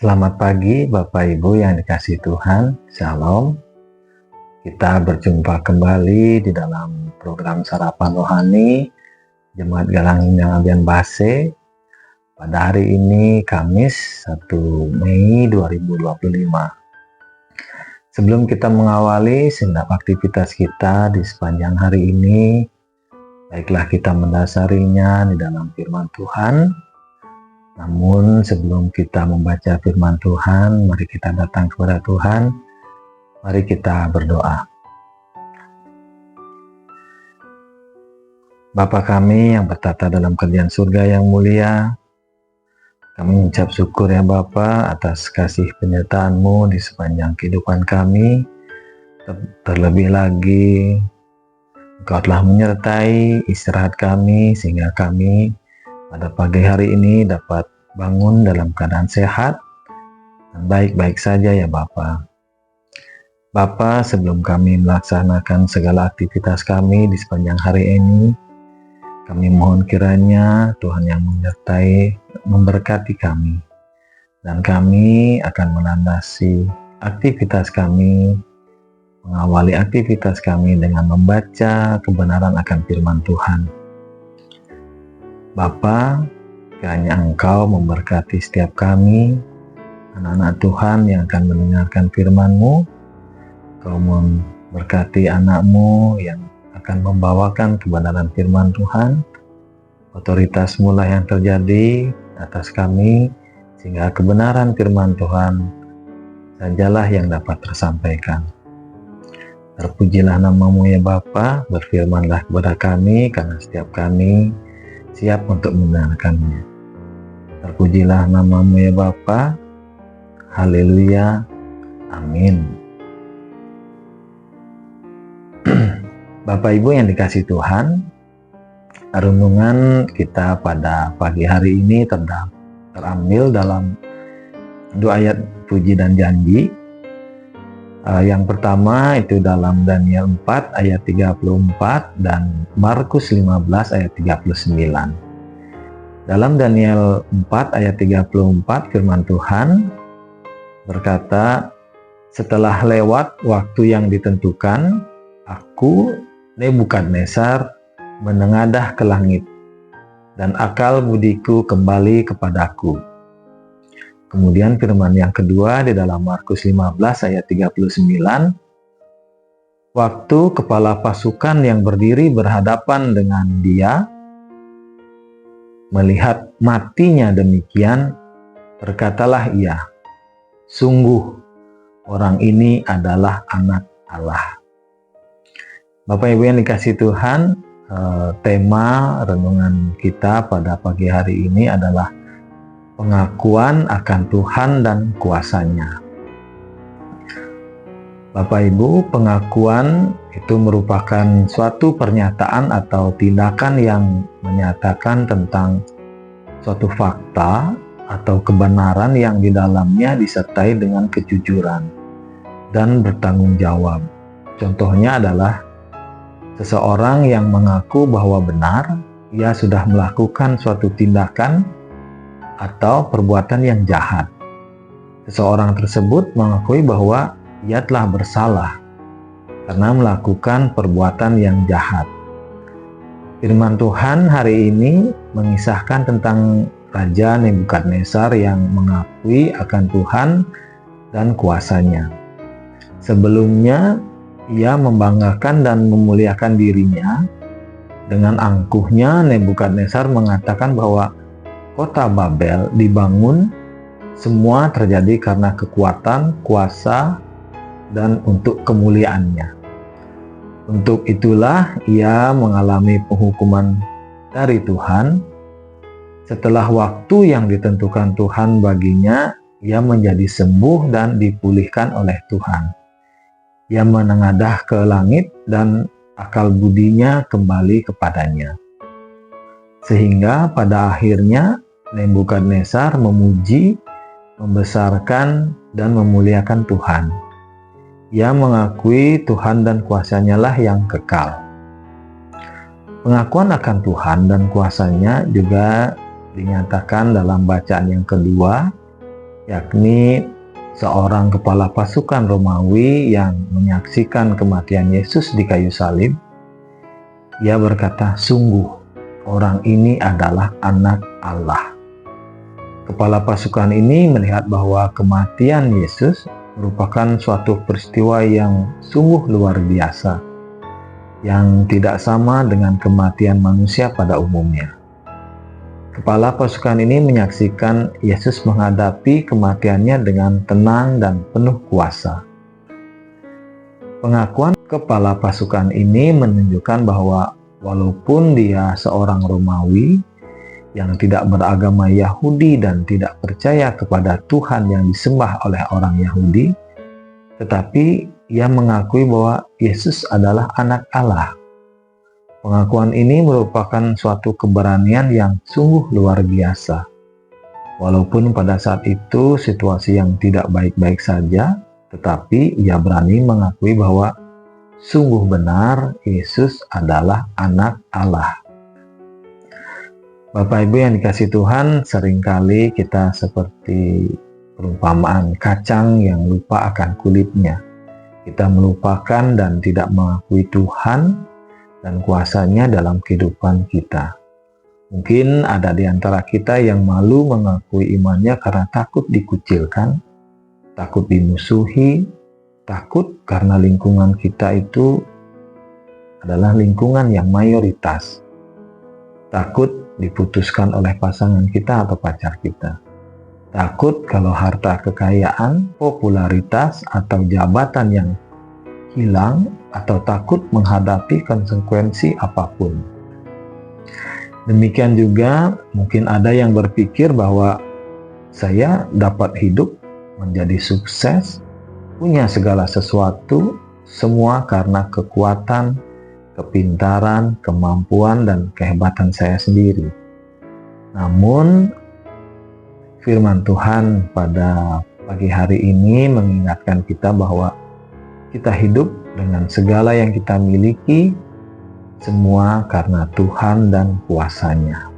Selamat pagi Bapak Ibu yang dikasihi Tuhan, Shalom. Kita berjumpa kembali di dalam program Sarapan Rohani Jemaat Galang Injang Base pada hari ini Kamis 1 Mei 2025. Sebelum kita mengawali segenap aktivitas kita di sepanjang hari ini, baiklah kita mendasarinya di dalam firman Tuhan. Namun sebelum kita membaca firman Tuhan, mari kita datang kepada Tuhan. Mari kita berdoa. Bapa kami yang bertata dalam kerajaan surga yang mulia, kami mengucap syukur ya Bapa atas kasih penyertaan-Mu di sepanjang kehidupan kami. Terlebih lagi, Engkau telah menyertai istirahat kami sehingga kami pada pagi hari ini dapat bangun dalam keadaan sehat dan baik-baik saja ya Bapa. Bapa, sebelum kami melaksanakan segala aktivitas kami di sepanjang hari ini, kami mohon kiranya Tuhan yang menyertai, memberkati kami, dan kami akan melandasi aktivitas kami, mengawali aktivitas kami dengan membaca kebenaran akan firman Tuhan. Bapa, kiranya Engkau memberkati setiap kami, anak-anak Tuhan yang akan mendengarkan firman-Mu. Engkau memberkati anak-Mu yang akan membawakan kebenaran firman Tuhan. Otoritas-Mu lah yang terjadi atas kami, sehingga kebenaran firman Tuhan sajalah yang dapat tersampaikan. Terpujilah nama-Mu ya Bapa, berfirmanlah kepada kami, karena setiap kami siap untuk mendengarkannya. Terpujilah nama-Mu ya Bapa. Haleluya. Amin. Bapak Ibu yang dikasihi Tuhan, renungan kita pada pagi hari ini terambil dalam dua ayat puji dan janji. Yang pertama itu dalam Daniel 4 ayat 34 dan Markus 15 ayat 39. Dalam Daniel 4 ayat 34 firman Tuhan berkata, "Setelah lewat waktu yang ditentukan, aku Nebukadnezar menengadah ke langit dan akal budiku kembali kepadaku." Kemudian firman yang kedua di dalam Markus 15 ayat 39, "Waktu kepala pasukan yang berdiri berhadapan dengan dia melihat matinya demikian, berkatalah ia, 'Sungguh orang ini adalah anak Allah.'" Bapak Ibu yang dikasihi Tuhan, tema renungan kita pada pagi hari ini adalah pengakuan akan Tuhan dan kuasa-Nya. Bapak Ibu, pengakuan itu merupakan suatu pernyataan atau tindakan yang menyatakan tentang suatu fakta atau kebenaran yang di dalamnya disertai dengan kejujuran dan bertanggung jawab. Contohnya adalah seseorang yang mengaku bahwa benar ia sudah melakukan suatu tindakan atau perbuatan yang jahat. Seseorang tersebut mengakui bahwa ia telah bersalah karena melakukan perbuatan yang jahat. Firman Tuhan hari ini mengisahkan tentang Raja Nebukadnezar yang mengakui akan Tuhan dan kuasa-Nya. Sebelumnya, ia membanggakan dan memuliakan dirinya. Dengan angkuhnya, Nebukadnezar mengatakan bahwa kota Babel dibangun semua terjadi karena kekuatan, kuasa, dan untuk kemuliaannya. Untuk itulah ia mengalami penghukuman dari Tuhan. Setelah waktu yang ditentukan Tuhan baginya, ia menjadi sembuh dan dipulihkan oleh Tuhan. Ia menengadah ke langit dan akal budinya kembali kepadanya. Sehingga pada akhirnya Nebukadnezar memuji, membesarkan, dan memuliakan Tuhan. Ia mengakui Tuhan dan kuasa-Nya lah yang kekal. Pengakuan akan Tuhan dan kuasa-Nya juga dinyatakan dalam bacaan yang kedua yakni seorang kepala pasukan Romawi yang menyaksikan kematian Yesus di kayu salib. Ia berkata, "Sungguh, orang ini adalah Anak Allah." Kepala pasukan ini melihat bahwa kematian Yesus merupakan suatu peristiwa yang sungguh luar biasa, yang tidak sama dengan kematian manusia pada umumnya. Kepala pasukan ini menyaksikan Yesus menghadapi kematiannya dengan tenang dan penuh kuasa. Pengakuan kepala pasukan ini menunjukkan bahwa walaupun dia seorang Romawi yang tidak beragama Yahudi dan tidak percaya kepada Tuhan yang disembah oleh orang Yahudi, tetapi ia mengakui bahwa Yesus adalah Anak Allah. Pengakuan ini merupakan suatu keberanian yang sungguh luar biasa. Walaupun pada saat itu situasi yang tidak baik-baik saja, tetapi ia berani mengakui bahwa sungguh benar Yesus adalah Anak Allah. Bapak Ibu yang dikasihi Tuhan, seringkali kita seperti perumpamaan kacang yang lupa akan kulitnya. Kita melupakan dan tidak mengakui Tuhan dan kuasanya dalam kehidupan kita. Mungkin ada di antara kita yang malu mengakui imannya karena takut dikucilkan, takut dimusuhi, takut karena lingkungan kita itu adalah lingkungan yang mayoritas. Takut diputuskan oleh pasangan kita atau pacar kita. Takut kalau harta kekayaan, popularitas, atau jabatan yang hilang, atau takut menghadapi konsekuensi apapun. Demikian juga mungkin ada yang berpikir bahwa saya dapat hidup menjadi sukses, punya segala sesuatu, semua karena kekuatan, kepintaran, kemampuan, dan kehebatan saya sendiri. Namun, firman Tuhan pada pagi hari ini mengingatkan kita bahwa kita hidup dengan segala yang kita miliki, semua karena Tuhan dan kuasa-Nya.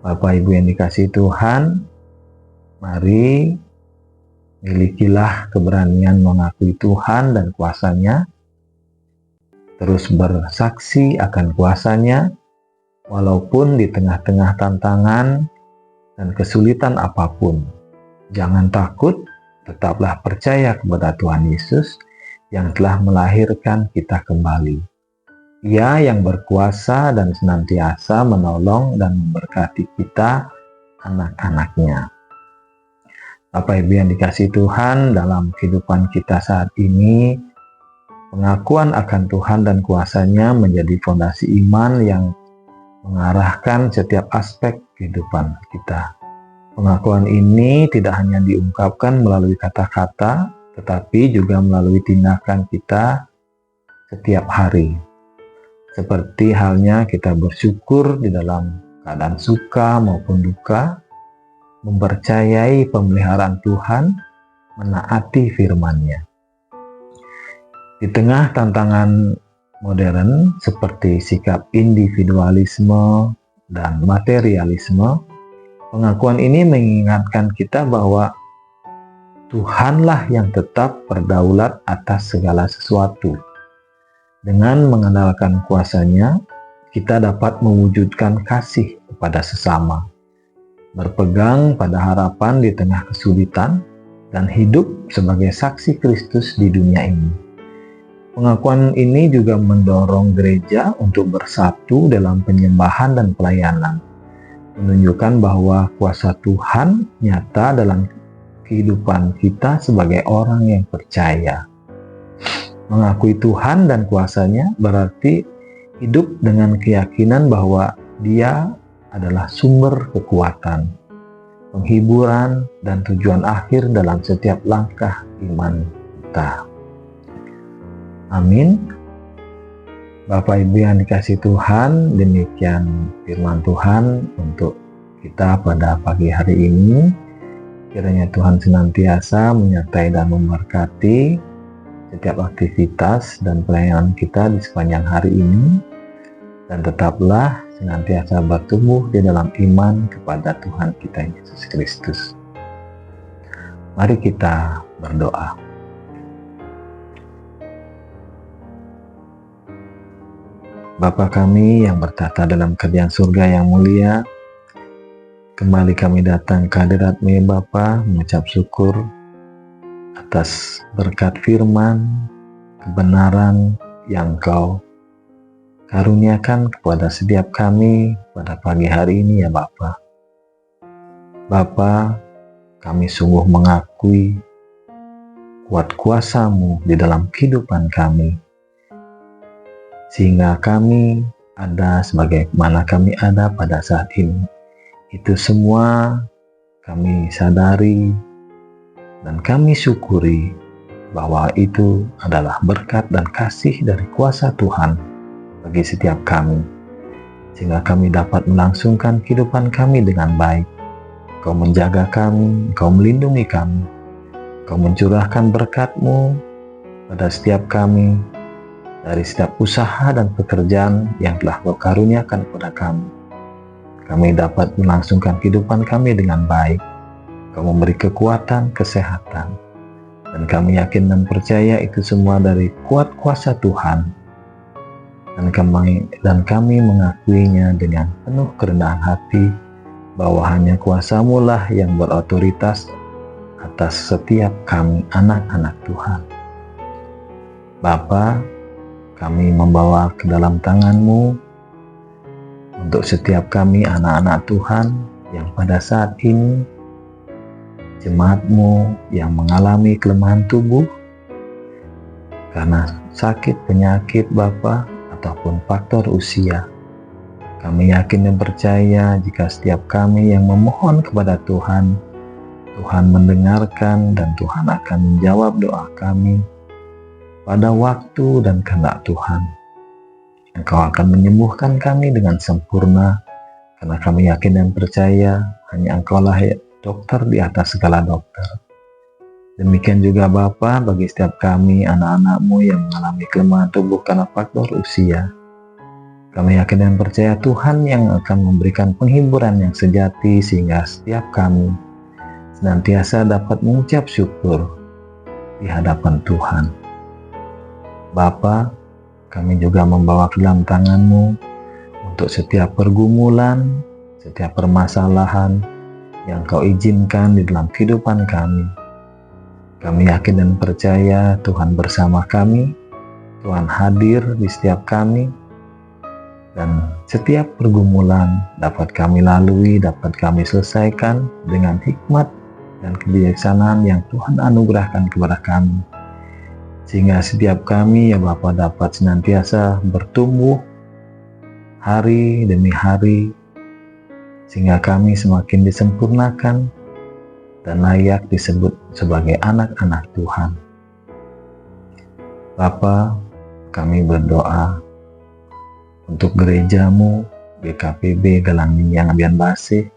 Bapak Ibu yang dikasihi Tuhan, mari milikilah keberanian mengakui Tuhan dan kuasa-Nya, terus bersaksi akan kuasa-Nya, walaupun di tengah-tengah tantangan dan kesulitan apapun. Jangan takut, tetaplah percaya kepada Tuhan Yesus yang telah melahirkan kita kembali. Ia yang berkuasa dan senantiasa menolong dan memberkati kita, anak-anak-Nya. Bapak Ibu yang dikasihi Tuhan, dalam kehidupan kita saat ini, pengakuan akan Tuhan dan kuasa-Nya menjadi fondasi iman yang mengarahkan setiap aspek kehidupan kita. Pengakuan ini tidak hanya diungkapkan melalui kata-kata, tetapi juga melalui tindakan kita setiap hari. Seperti halnya kita bersyukur di dalam keadaan suka maupun duka, mempercayai pemeliharaan Tuhan, menaati firman-Nya. Di tengah tantangan modern seperti sikap individualisme dan materialisme, pengakuan ini mengingatkan kita bahwa Tuhanlah yang tetap berdaulat atas segala sesuatu. Dengan mengandalkan kuasa-Nya, kita dapat mewujudkan kasih kepada sesama, berpegang pada harapan di tengah kesulitan, dan hidup sebagai saksi Kristus di dunia ini. Pengakuan ini juga mendorong gereja untuk bersatu dalam penyembahan dan pelayanan, menunjukkan bahwa kuasa Tuhan nyata dalam kehidupan kita sebagai orang yang percaya. Mengakui Tuhan dan kuasa-Nya berarti hidup dengan keyakinan bahwa Dia adalah sumber kekuatan, penghiburan, dan tujuan akhir dalam setiap langkah iman kita. Amin. Bapak Ibu yang dikasihi Tuhan, demikian firman Tuhan untuk kita pada pagi hari ini. Kiranya Tuhan senantiasa menyertai dan memberkati setiap aktivitas dan pelayanan kita di sepanjang hari ini. Dan tetaplah senantiasa bertumbuh di dalam iman kepada Tuhan kita Yesus Kristus. Mari kita berdoa. Bapa kami yang bertata dalam kerajaan surga yang mulia, kembali kami datang ke hadirat-Mu ya Bapa, mengucap syukur atas berkat firman, kebenaran yang Kau karuniakan kepada setiap kami pada pagi hari ini ya Bapa. Bapa, kami sungguh mengakui kuat kuasa-Mu di dalam kehidupan kami, sehingga kami ada sebagaimana kami ada pada saat ini. Itu semua kami sadari dan kami syukuri bahwa itu adalah berkat dan kasih dari kuasa Tuhan bagi setiap kami, sehingga kami dapat melangsungkan kehidupan kami dengan baik. Kau menjaga kami, Kau melindungi kami, Kau mencurahkan berkat-Mu pada setiap kami, dari setiap usaha dan pekerjaan yang telah Kau karuniakan kepada kami. Kami dapat melangsungkan kehidupan kami dengan baik. Kau memberi kekuatan, kesehatan, dan kami yakin dan percaya itu semua dari kuat kuasa Tuhan. Dan kami mengakuinya dengan penuh kerendahan hati bahwa hanya kuasa-Mu lah yang berotoritas atas setiap kami anak-anak Tuhan. Bapa, kami membawa ke dalam tangan-Mu untuk setiap kami anak-anak Tuhan yang pada saat ini, jemaat-Mu yang mengalami kelemahan tubuh karena sakit, penyakit Bapa, ataupun faktor usia. Kami yakin dan percaya jika setiap kami yang memohon kepada Tuhan, Tuhan mendengarkan dan Tuhan akan menjawab doa kami pada waktu dan kehendak Tuhan. Engkau akan menyembuhkan kami dengan sempurna, karena kami yakin dan percaya hanya Engkaulah dokter di atas segala dokter. Demikian juga Bapa, bagi setiap kami anak-anak-Mu yang mengalami kelemahan tubuh karena faktor usia. Kami yakin dan percaya Tuhan yang akan memberikan penghiburan yang sejati, sehingga setiap kami senantiasa dapat mengucap syukur di hadapan Tuhan. Bapa, kami juga membawa ke dalam tangan-Mu untuk setiap pergumulan, setiap permasalahan yang Kau izinkan di dalam kehidupan kami. Kami yakin dan percaya Tuhan bersama kami, Tuhan hadir di setiap kami, dan setiap pergumulan dapat kami lalui, dapat kami selesaikan dengan hikmat dan kebijaksanaan yang Tuhan anugerahkan kepada kami. Sehingga setiap kami ya Bapa dapat senantiasa bertumbuh hari demi hari, sehingga kami semakin disempurnakan dan layak disebut sebagai anak-anak Tuhan. Bapa, kami berdoa untuk gereja-Mu, GKPB Galangminyang Abian Basih,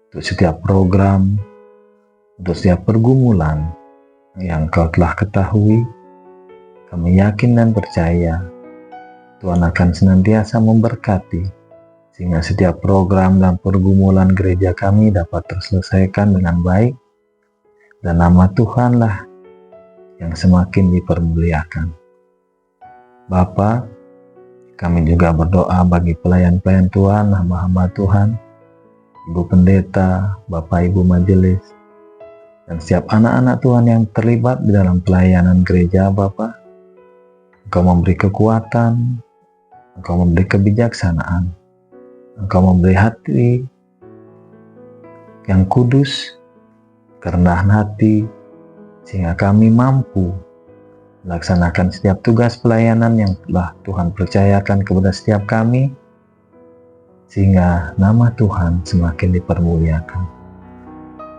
untuk setiap program, untuk setiap pergumulan yang Kau telah ketahui. Kami yakin dan percaya Tuhan akan senantiasa memberkati, sehingga setiap program dan pergumulan gereja kami dapat terselesaikan dengan baik, dan nama Tuhanlah yang semakin dipermuliakan. Bapa, kami juga berdoa bagi pelayan-pelayan Tuhan, hamba-hamba Tuhan, Ibu Pendeta, Bapak Ibu Majelis, dan setiap anak-anak Tuhan yang terlibat di dalam pelayanan gereja. Bapa, Engkau memberi kekuatan, Engkau memberi kebijaksanaan, Engkau memberi hati yang kudus, kerendahan hati, sehingga kami mampu melaksanakan setiap tugas pelayanan yang telah Tuhan percayakan kepada setiap kami, sehingga nama Tuhan semakin dipermuliakan.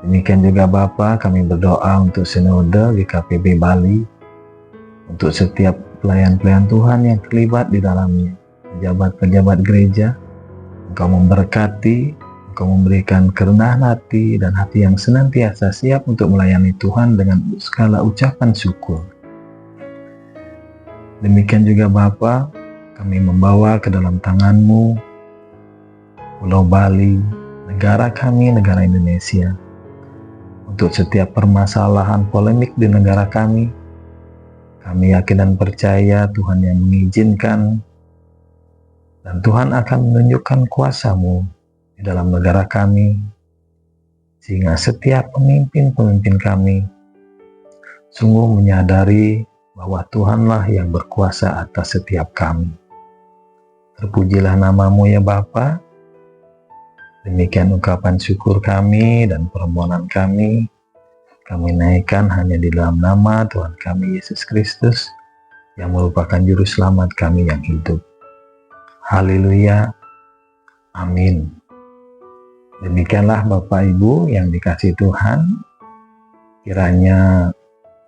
Demikian juga Bapa, kami berdoa untuk Sinode GKPB Bali, untuk setiap pelayan-pelayan Tuhan yang terlibat di dalamnya, pejabat-pejabat gereja. Engkau memberkati, Engkau memberikan kerendahan hati dan hati yang senantiasa siap untuk melayani Tuhan dengan segala ucapan syukur. Demikian juga Bapa, kami membawa ke dalam tangan-Mu Pulau Bali, negara kami, negara Indonesia, untuk setiap permasalahan polemik di negara kami. Kami yakin dan percaya Tuhan yang mengizinkan, dan Tuhan akan menunjukkan kuasa-Mu di dalam negara kami, sehingga setiap pemimpin-pemimpin kami sungguh menyadari bahwa Tuhanlah yang berkuasa atas setiap kami. Terpujilah nama-Mu ya Bapa. Demikian ungkapan syukur kami dan permohonan kami naikkan hanya di dalam nama Tuhan kami Yesus Kristus, yang merupakan juru selamat kami yang hidup. Haleluya. Amin. Demikianlah Bapak Ibu yang dikasihi Tuhan, kiranya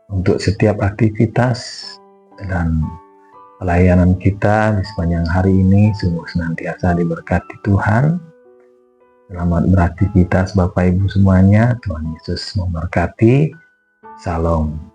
untuk setiap aktivitas dan pelayanan kita di sepanjang hari ini sungguh senantiasa diberkati Tuhan. Selamat beraktivitas Bapak Ibu semuanya. Tuhan Yesus memberkati. Salam.